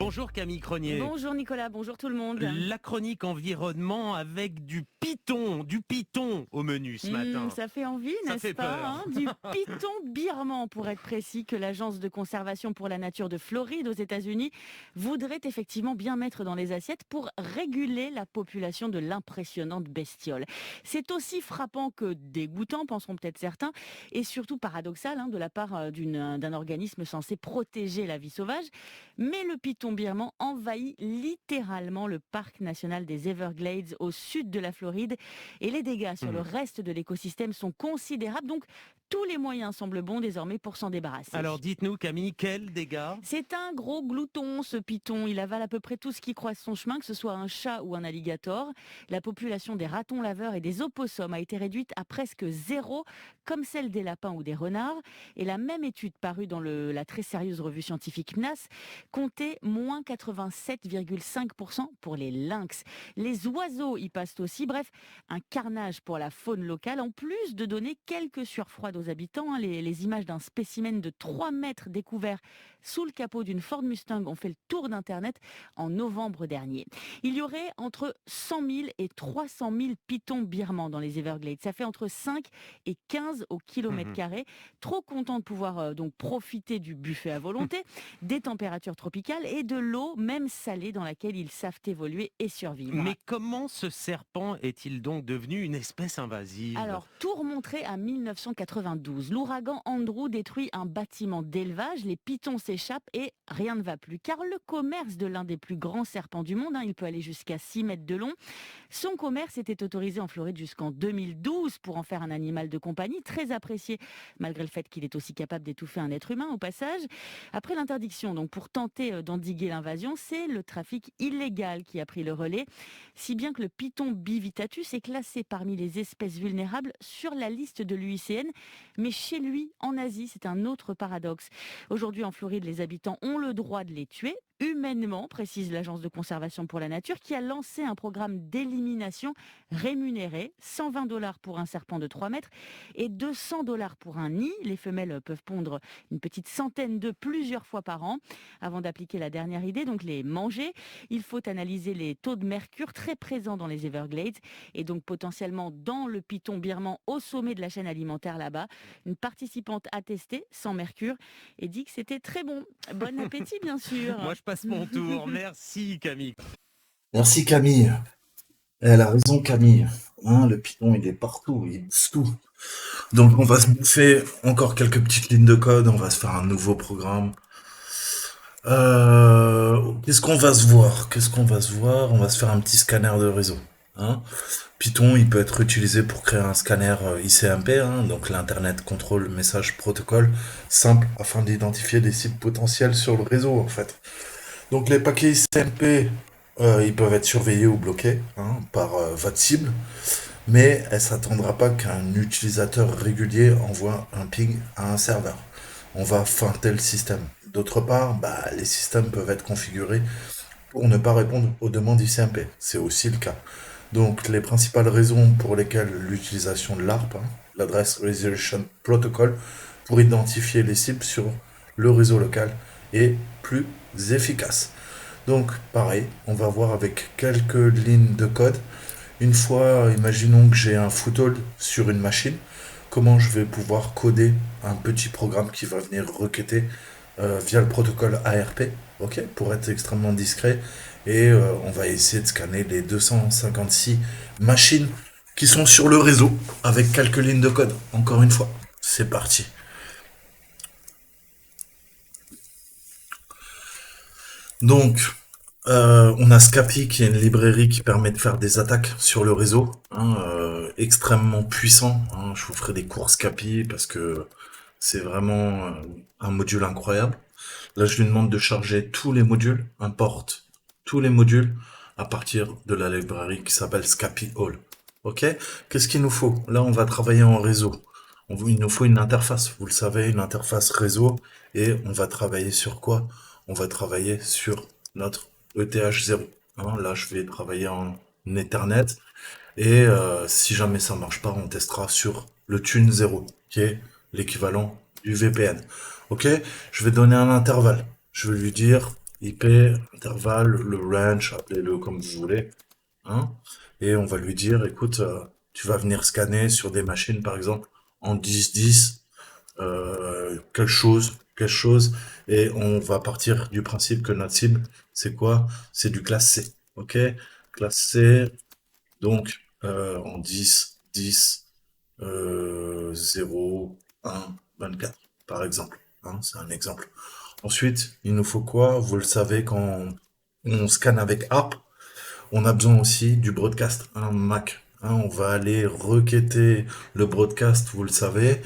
Bonjour Camille Cronier. Bonjour Nicolas, bonjour tout le monde. La chronique environnement avec du python au menu ce matin. Ça fait envie, Ça n'est-ce fait pas, peur. hein? Du python birman, pour être précis, que l'Agence de conservation pour la nature de Floride aux États-Unis voudrait effectivement bien mettre dans les assiettes pour réguler la population de l'impressionnante bestiole. C'est aussi frappant que dégoûtant, penseront peut-être certains, et surtout paradoxal, hein, de la part d'un organisme censé protéger la vie sauvage. Mais le python birman envahit littéralement le parc national des Everglades au sud de la Floride et les dégâts sur le Hmm. reste de l'écosystème sont considérables. Donc, tous les moyens semblent bons désormais pour s'en débarrasser. Alors dites-nous Camille, quels dégâts? C'est un gros glouton, ce python. Il avale à peu près tout ce qui croise son chemin, que ce soit un chat ou un alligator. La population des ratons laveurs et des opossums a été réduite à presque zéro, comme celle des lapins ou des renards. Et la même étude parue dans la très sérieuse revue scientifique PNAS comptait moins 87,5% pour les lynx. Les oiseaux y passent aussi. Bref, un carnage pour la faune locale, en plus de donner quelques sueurs froides aux habitants. Les images d'un spécimen de 3 mètres découvert sous le capot d'une Ford Mustang ont fait le tour d'Internet en novembre dernier. Il y aurait entre 100 000 et 300 000 pythons birmans dans les Everglades. Ça fait entre 5 et 15 au kilomètre Mhm. carré. Trop content de pouvoir donc profiter du buffet à volonté, des températures tropicales et de l'eau, même salée, dans laquelle ils savent évoluer et survivre. Mais comment ce serpent est-il donc devenu une espèce invasive? Alors, tout remonterait à 1992. L'ouragan Andrew détruit un bâtiment d'élevage, les pythons s'échappent et rien ne va plus. Car le commerce de l'un des plus grands serpents du monde, il peut aller jusqu'à 6 mètres de long, son commerce était autorisé en Floride jusqu'en 2012 pour en faire un animal de compagnie, très apprécié, malgré le fait qu'il est aussi capable d'étouffer un être humain au passage. Après l'interdiction, donc pour tenter d'endiguer l'invasion, c'est le trafic illégal qui a pris le relais, si bien que le python bivitatus est classé parmi les espèces vulnérables sur la liste de l'UICN. Mais chez lui, en Asie, c'est un autre paradoxe. Aujourd'hui, en Floride, les habitants ont le droit de les tuer, humainement, précise l'Agence de conservation pour la nature, qui a lancé un programme d'élimination rémunéré, 120 $ pour un serpent de 3 mètres et 200 $ pour un nid. Les femelles peuvent pondre une petite centaine d'œufs plusieurs fois par an. Avant d'appliquer la dernière idée, donc les manger, il faut analyser les taux de mercure très présents dans les Everglades et donc potentiellement dans le python birman au sommet de la chaîne alimentaire là-bas. Une participante a testé sans mercure et dit que c'était très bon. Bon appétit, bien sûr. Moi je passe mon tour. Merci Camille. Merci Camille. Elle a raison Camille. Hein, le python, il est partout, il bouge tout. Donc on va se bouffer encore quelques petites lignes de code, on va se faire un nouveau programme. Qu'est-ce qu'on va se voir? Qu'est-ce qu'on va se voir? On va se faire un petit scanner de réseau. Hein. Python, il peut être utilisé pour créer un scanner ICMP, hein, donc l'Internet Control Message Protocol, simple afin d'identifier des cibles potentielles sur le réseau en fait. Donc les paquets ICMP, ils peuvent être surveillés ou bloqués hein, par votre cible, mais elle s'attendra pas qu'un utilisateur régulier envoie un ping à un serveur. On va feinter le système. D'autre part, les systèmes peuvent être configurés pour ne pas répondre aux demandes ICMP. C'est aussi le cas. Donc les principales raisons pour lesquelles l'utilisation de l'ARP, hein, l'Address Resolution Protocol, pour identifier les cibles sur le réseau local est plus efficace. Donc pareil, on va voir avec quelques lignes de code. Une fois, imaginons que j'ai un foothold sur une machine, comment je vais pouvoir coder un petit programme qui va venir requêter via le protocole ARP, ok, pour être extrêmement discret. Et on va essayer de scanner les 256 machines qui sont sur le réseau avec quelques lignes de code. Encore une fois, c'est parti. Donc, on a Scapy qui est une librairie qui permet de faire des attaques sur le réseau, hein, extrêmement puissant. Hein. Je vous ferai des cours Scapy parce que c'est vraiment un module incroyable. Là, je lui demande de charger tous les modules, importe tous les modules à partir de la librairie qui s'appelle Scapy All. Ok? Qu'est-ce qu'il nous faut? Là, on va travailler en réseau. Il nous faut une interface, vous le savez, une interface réseau. Et on va travailler sur quoi? On va travailler sur notre ETH0. Hein, là, je vais travailler en Ethernet. Et si jamais ça marche pas, on testera sur le Tune 0, qui est l'équivalent du VPN. Ok? Je vais donner un intervalle. Je vais lui dire IP, intervalle, le range, appelez-le comme vous voulez, hein. Et on va lui dire, écoute, tu vas venir scanner sur des machines, par exemple, en 10-10, quelque chose, et on va partir du principe que notre cible, c'est quoi? C'est du classe C, ok? Classe C, donc en 10, 10, 0, 1, 24, par exemple, hein, c'est un exemple. Ensuite, il nous faut quoi? Vous le savez, quand on scanne avec app, on a besoin aussi du broadcast, un Mac, hein. On va aller requêter le broadcast, vous le savez.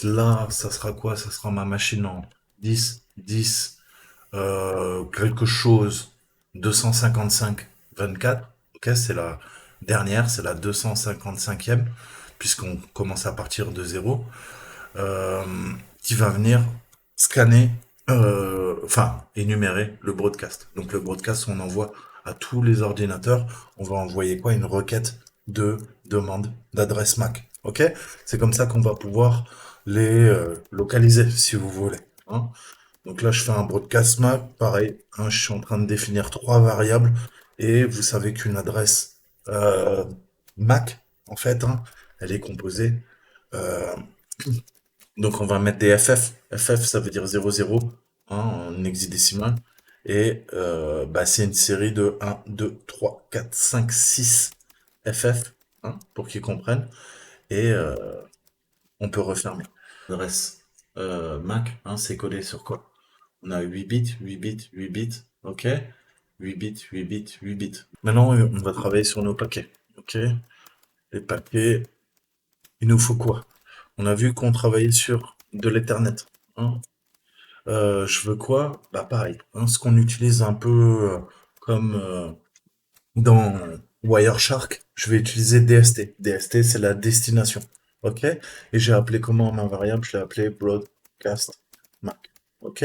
Là, ça sera quoi? Ça sera ma machine en 10, 10, quelque chose, 255, 24. Ok, c'est la dernière, c'est la 255e, puisqu'on commence à partir de zéro, euh, qui va venir scanner, enfin, énumérer le broadcast. Donc le broadcast, on envoie à tous les ordinateurs, on va envoyer quoi? Une requête de demande d'adresse MAC. Ok? C'est comme ça qu'on va pouvoir les localiser, si vous voulez, hein. Donc là, je fais un broadcast MAC, pareil, hein, je suis en train de définir trois variables, et vous savez qu'une adresse MAC, en fait, hein, elle est composée. euh, donc on va mettre des FF. FF, ça veut dire 00, hein, en hexadécimal. Et bah, c'est une série de 1, 2, 3, 4, 5, 6 FF, hein, pour qu'ils comprennent. Et on peut refermer. L'adresse MAC, hein, c'est codé sur quoi? On a 8 bits, 8 bits, 8 bits, ok? 8 bits, 8 bits, 8 bits. Maintenant, on va travailler sur nos paquets, ok? Les paquets, il nous faut quoi? On a vu qu'on travaillait sur de l'Ethernet, hein. Je veux quoi? Bah pareil, hein, ce qu'on utilise un peu comme dans Wireshark, je vais utiliser DST. DST, c'est la destination. Ok? Et j'ai appelé comment ma variable? Je l'ai appelé broadcast MAC. Ok?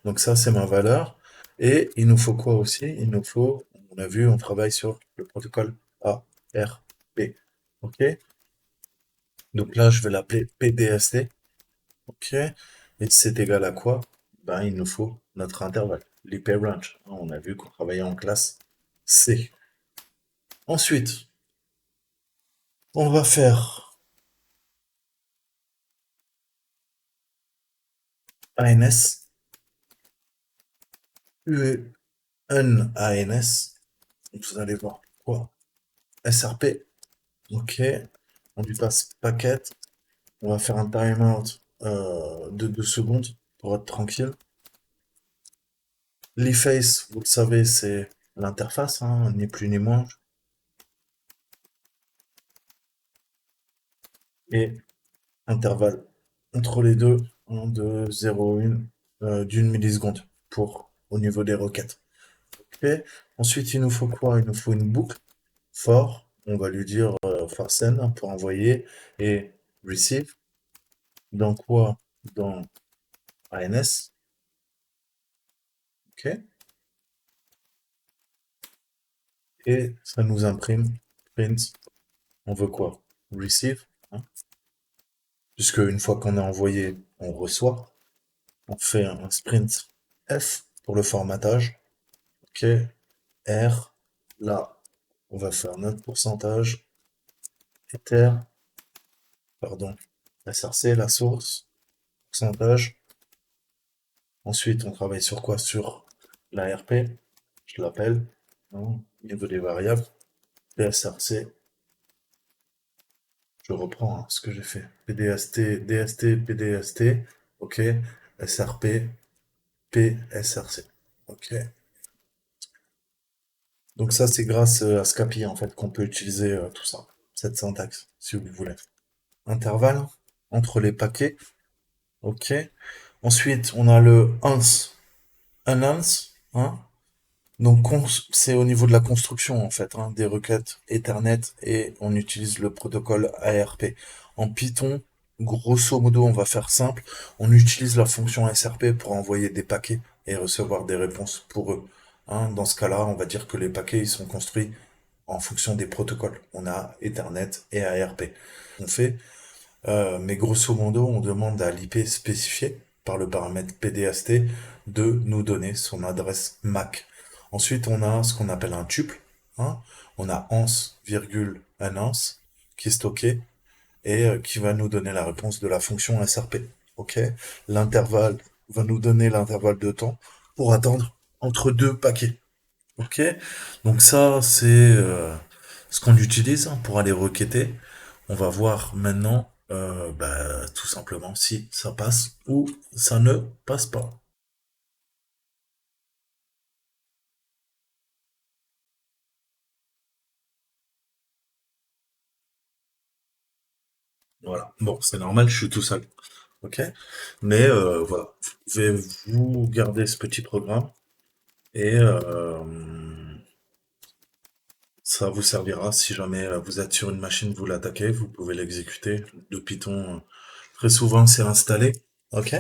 Donc ça, c'est ma valeur. Et il nous faut quoi aussi? Il nous faut, on a vu, on travaille sur le protocole ARP. Ok? Donc là, je vais l'appeler PDST. Ok. Et c'est égal à quoi? Ben, il nous faut notre intervalle, l'IP range. On a vu qu'on travaillait en classe C. Ensuite, on va faire ANS, un ANS. Vous allez voir quoi? SRP. Ok. On lui passe packet. On va faire un timeout de 2 secondes pour être tranquille. L'eface, vous le savez, c'est l'interface, hein, ni plus ni moins. Et intervalle entre les deux, hein, de 0,1 d'une milliseconde pour au niveau des requêtes. Ok. Ensuite, il nous faut quoi? Il nous faut une boucle for. On va lui dire for send, hein, pour envoyer, et receive. Dans quoi? Dans ANS. Ok. Et ça nous imprime print. On veut quoi? Receive, hein, puisque une fois qu'on a envoyé, on reçoit. On fait un sprint F pour le formatage. Ok. R. Là, on va faire notre pourcentage. Ether. Pardon. SRC, la source. Pourcentage. Ensuite, on travaille sur quoi? Sur la RP. Je l'appelle, hein, au niveau des variables. PSRC. Je reprends, hein, ce que j'ai fait. PDST, DST, PDST. Ok. SRP, PSRC. Ok. Donc ça, c'est grâce à Scapy, en fait, qu'on peut utiliser tout ça. Cette syntaxe, si vous voulez. Intervalle entre les paquets. Ok. Ensuite, on a le ans. Un ans, hein. Donc c'est au niveau de la construction, en fait, hein, des requêtes Ethernet, et on utilise le protocole ARP. En Python, grosso modo, on va faire simple. On utilise la fonction SRP pour envoyer des paquets et recevoir des réponses pour eux, hein. Dans ce cas-là, on va dire que les paquets, ils sont construits en fonction des protocoles. On a Ethernet et ARP. On fait, mais grosso modo, on demande à l'IP spécifié, par le paramètre PDST, de nous donner son adresse MAC. Ensuite, on a ce qu'on appelle un tuple, hein. On a ans, virgule, un ans, qui est stocké, et qui va nous donner la réponse de la fonction SRP. Ok? L'intervalle va nous donner l'intervalle de temps pour attendre entre deux paquets. Ok? Donc ça, c'est ce qu'on utilise pour aller requêter. On va voir maintenant, tout simplement, si ça passe ou ça ne passe pas. Voilà. Bon, c'est normal, je suis tout seul. Ok? Mais voilà, vous pouvez vous garder ce petit programme et ça vous servira si jamais vous êtes sur une machine, vous l'attaquez, vous pouvez l'exécuter. Le Python, très souvent, c'est installé. Ok?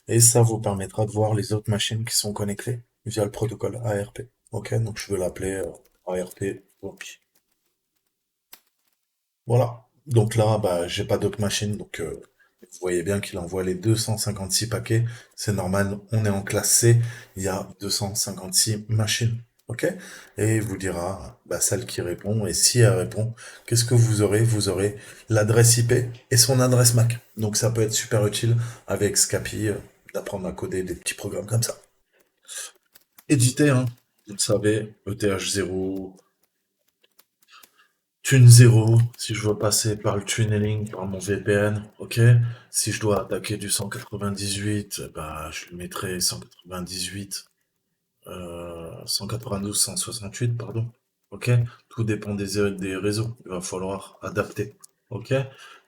Et ça vous permettra de voir les autres machines qui sont connectées via le protocole ARP. Ok? Donc je vais l'appeler ARP OPI. Voilà. Donc là, j'ai pas d'autres machines, donc vous voyez bien qu'il envoie les 256 paquets. C'est normal, on est en classe C, il y a 256 machines. Ok? Et il vous dira celle qui répond. Et si elle répond, qu'est-ce que vous aurez? Vous aurez l'adresse IP et son adresse MAC. Donc ça peut être super utile avec Scapy d'apprendre à coder des petits programmes comme ça. Éditer, hein, vous le savez, ETH0, Thune 0, si je veux passer par le tunneling, par mon VPN, ok. Si je dois attaquer du 198, je lui mettrai 198, 192, 168, pardon. Ok. Tout dépend des réseaux. Il va falloir adapter. Ok.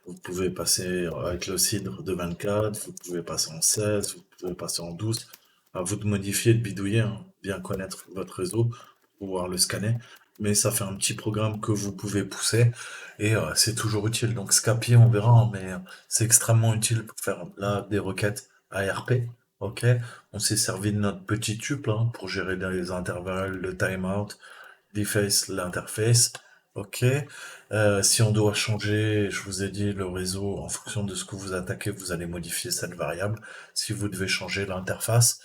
Vous pouvez passer avec le CIDR de 24, vous pouvez passer en 16, vous pouvez passer en 12. À vous de modifier, de bidouiller, hein. Bien connaître votre réseau pour pouvoir le scanner. Mais ça fait un petit programme que vous pouvez pousser et c'est toujours utile. Donc Scapy, on verra, hein, mais c'est extrêmement utile pour faire là des requêtes ARP. Ok, on s'est servi de notre petit tuple hein, pour gérer les intervalles, le timeout, deface, l'interface. Ok, si on doit changer, je vous ai dit, le réseau, en fonction de ce que vous attaquez, vous allez modifier cette variable. Si vous devez changer l'interface,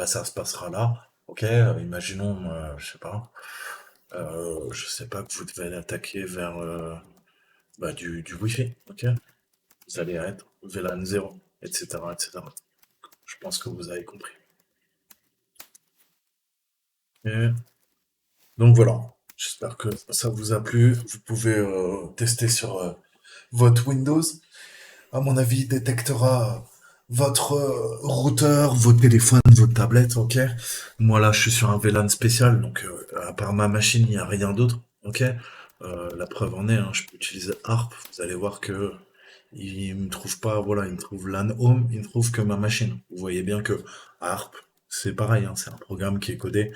ça se passera là. Ok, imaginons, je sais pas que vous devez l'attaquer vers du Wi-Fi. Ok, vous allez être VLAN 0, etc., etc. Je pense que vous avez compris. Et donc voilà, j'espère que ça vous a plu. Vous pouvez tester sur votre Windows. À mon avis, il détectera votre routeur, vos téléphones, vos tablettes, ok? Moi là, je suis sur un VLAN spécial, donc à part ma machine, il n'y a rien d'autre, ok? La preuve en est, hein, je peux utiliser ARP. Vous allez voir que il me trouve pas, voilà, il me trouve LAN Home, il me trouve que ma machine. Vous voyez bien que ARP, c'est pareil, hein, c'est un programme qui est codé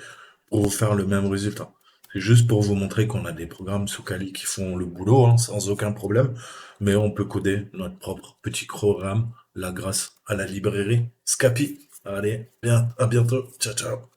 pour vous faire le même résultat. C'est juste pour vous montrer qu'on a des programmes sous Kali qui font le boulot hein, sans aucun problème, mais on peut coder notre propre petit programme là grâce à la librairie Scapy. Allez, bien, à bientôt, ciao ciao.